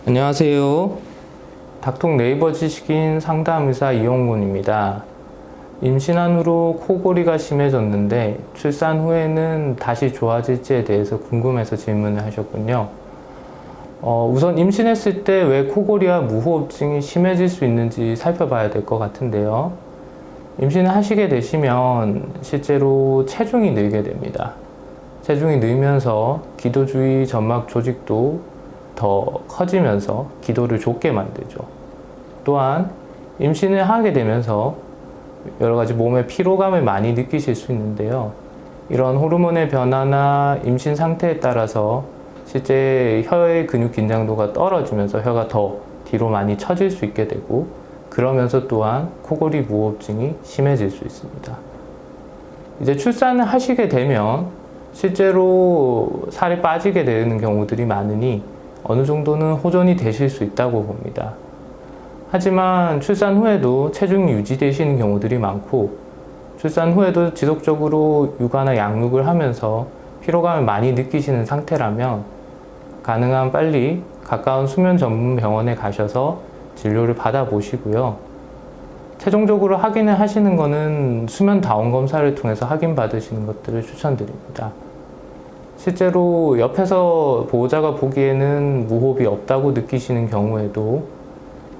안녕하세요. 닥통 네이버 지식인 상담의사 이용군입니다. 임신한 후로 코골이가 심해졌는데 출산 후에는 다시 좋아질지에 대해서 궁금해서 질문을 하셨군요. 우선 임신했을 때 왜 코골이와 무호흡증이 심해질 수 있는지 살펴봐야 될 것 같은데요. 임신을 하시게 되시면 실제로 체중이 늘게 됩니다. 체중이 늘면서 기도 주위 점막 조직도 더 커지면서 기도를 좁게 만들죠. 또한 임신을 하게 되면서 여러 가지 몸의 피로감을 많이 느끼실 수 있는데요. 이런 호르몬의 변화나 임신 상태에 따라서 실제 혀의 근육 긴장도가 떨어지면서 혀가 더 뒤로 많이 처질 수 있게 되고, 그러면서 또한 코골이 무호흡증이 심해질 수 있습니다. 이제 출산을 하시게 되면 실제로 살이 빠지게 되는 경우들이 많으니 어느 정도는 호전이 되실 수 있다고 봅니다. 하지만 출산 후에도 체중이 유지되시는 경우들이 많고, 출산 후에도 지속적으로 육아나 양육을 하면서 피로감을 많이 느끼시는 상태라면 가능한 빨리 가까운 수면 전문 병원에 가셔서 진료를 받아보시고요. 최종적으로 확인을 하시는 것은 수면 다운 검사를 통해서 확인받으시는 것들을 추천드립니다. 실제로 옆에서 보호자가 보기에는 무호흡이 없다고 느끼시는 경우에도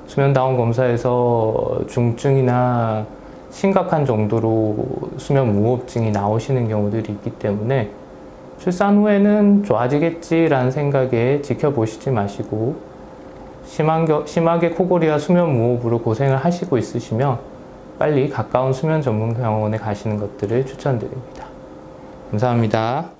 수면 다운 검사에서 중증이나 심각한 정도로 수면 무호흡증이 나오시는 경우들이 있기 때문에 출산 후에는 좋아지겠지라는 생각에 지켜보시지 마시고, 심하게 코골이와 수면 무호흡으로 고생을 하시고 있으시면 빨리 가까운 수면 전문 병원에 가시는 것들을 추천드립니다. 감사합니다.